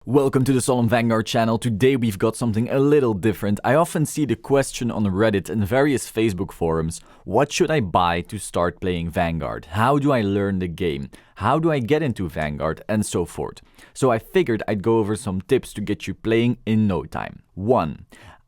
Welcome to the Solemn Vanguard channel. Today we've got something a little different. I often see the question on Reddit and various Facebook forums, what should I buy to start playing Vanguard? How do I learn the game? How do I get into Vanguard? And so forth. So I figured I'd go over some tips to get you playing in no time. 1.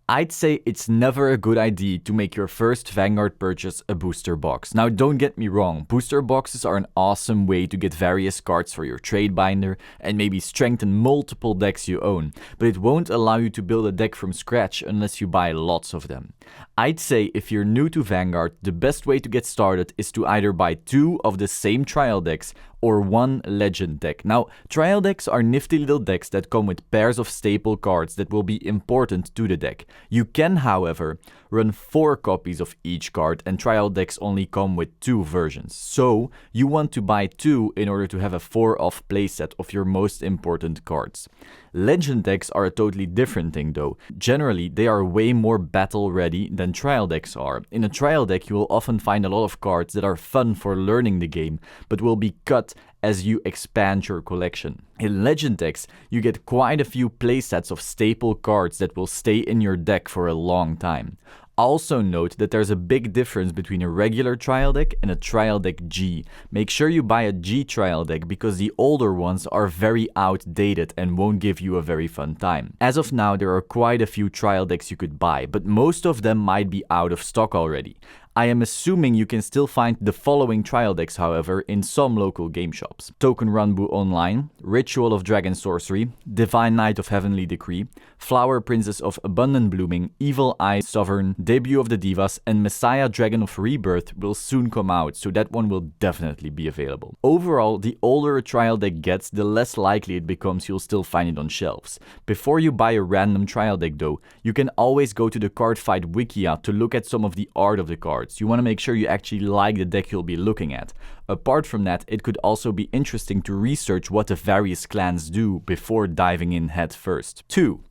I'd say it's never a good idea to make your first Vanguard purchase a booster box. Now don't get me wrong, booster boxes are an awesome way to get various cards for your trade binder and maybe strengthen multiple decks you own, but it won't allow you to build a deck from scratch unless you buy lots of them. I'd say if you're new to Vanguard, the best way to get started is to either buy 2 of the same trial decks or 1 legend deck. Now, trial decks are nifty little decks that come with pairs of staple cards that will be important to the deck. You can, however, run 4 copies of each card, and trial decks only come with 2 versions. So, you want to buy 2 in order to have a 4-off playset of your most important cards. Legend decks are a totally different thing though. Generally, they are way more battle ready than trial decks are. In a trial deck, you will often find a lot of cards that are fun for learning the game, but will be cut as you expand your collection. In legend decks, you get quite a few playsets of staple cards that will stay in your deck for a long time. Also note that there's a big difference between a regular trial deck and a trial deck G. Make sure you buy a G trial deck because the older ones are very outdated and won't give you a very fun time. As of now, there are quite a few trial decks you could buy, but most of them might be out of stock already. I am assuming you can still find the following trial decks, however, in some local game shops. Token Ranbu Online, Ritual of Dragon Sorcery, Divine Knight of Heavenly Decree, Flower Princess of Abundant Blooming, Evil Eye Sovereign, Debut of the Divas, and Messiah Dragon of Rebirth will soon come out, so that one will definitely be available. Overall, the older a trial deck gets, the less likely it becomes you'll still find it on shelves. Before you buy a random trial deck though, you can always go to the Cardfight Wikia to look at some of the art of the cards. You want to make sure you actually like the deck you'll be looking at. Apart from that, it could also be interesting to research what the various clans do before diving in head first. 2.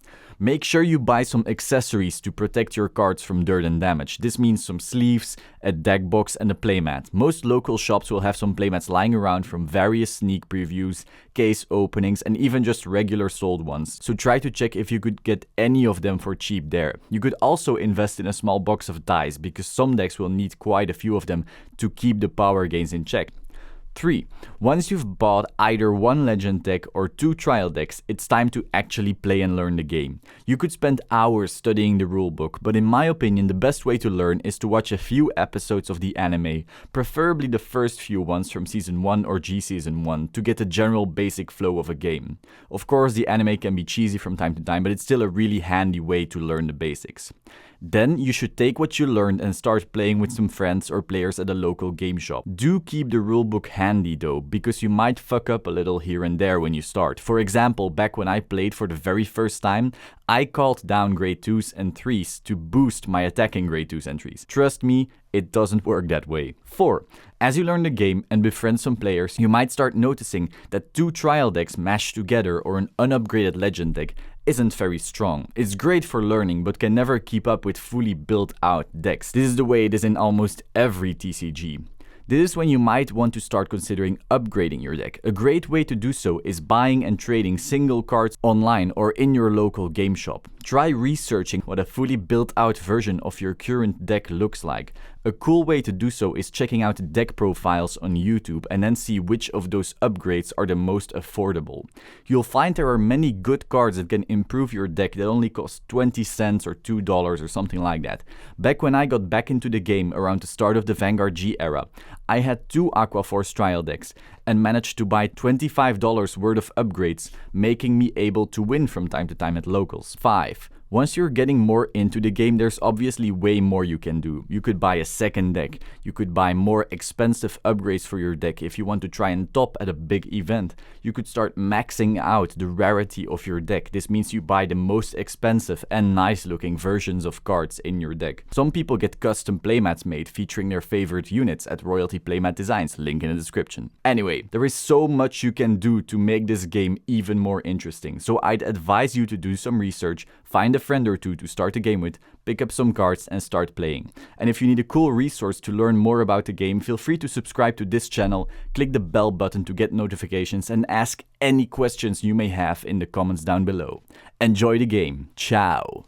Make sure you buy some accessories to protect your cards from dirt and damage. This means some sleeves, a deck box, and a playmat. Most local shops will have some playmats lying around from various sneak previews, case openings, and even just regular sold ones. So try to check if you could get any of them for cheap there. You could also invest in a small box of dice because some decks will need quite a few of them to keep the power gains in check. 3. Once you've bought either 1 legend deck or 2 trial decks, it's time to actually play and learn the game. You could spend hours studying the rulebook, but in my opinion the best way to learn is to watch a few episodes of the anime, preferably the first few ones from Season 1 or G Season 1, to get a general basic flow of a game. Of course, the anime can be cheesy from time to time, but it's still a really handy way to learn the basics. Then you should take what you learned and start playing with some friends or players at a local game shop. Do keep the rulebook handy though, because you might fuck up a little here and there when you start. For example, back when I played for the very first time, I called down grade 2s and 3s to boost my attacking grade 2s and 3s. Trust me, it doesn't work that way. 4. As you learn the game and befriend some players, you might start noticing that 2 trial decks mashed together or an unupgraded legend deck isn't very strong. It's great for learning, but can never keep up with fully built out decks. This is the way it is in almost every TCG. This is when you might want to start considering upgrading your deck. A great way to do so is buying and trading single cards online or in your local game shop. Try researching what a fully built out version of your current deck looks like. A cool way to do so is checking out deck profiles on YouTube and then see which of those upgrades are the most affordable. You'll find there are many good cards that can improve your deck that only cost 20 cents or $2 or something like that. Back when I got back into the game around the start of the Vanguard G era, I had 2 Aquaforce trial decks and managed to buy $25 worth of upgrades, making me able to win from time to time at locals. 5. Once you're getting more into the game, there's obviously way more you can do. You could buy a second deck. You could buy more expensive upgrades for your deck if you want to try and top at a big event. You could start maxing out the rarity of your deck. This means you buy the most expensive and nice looking versions of cards in your deck. Some people get custom playmats made featuring their favorite units at Royalty Playmat Designs, link in the description. Anyway, there is so much you can do to make this game even more interesting, so I'd advise you to do some research, find a a friend or two to start a game with, pick up some cards and start playing. And if you need a cool resource to learn more about the game, feel free to subscribe to this channel, click the bell button to get notifications, and ask any questions you may have in the comments down below. Enjoy the game. Ciao!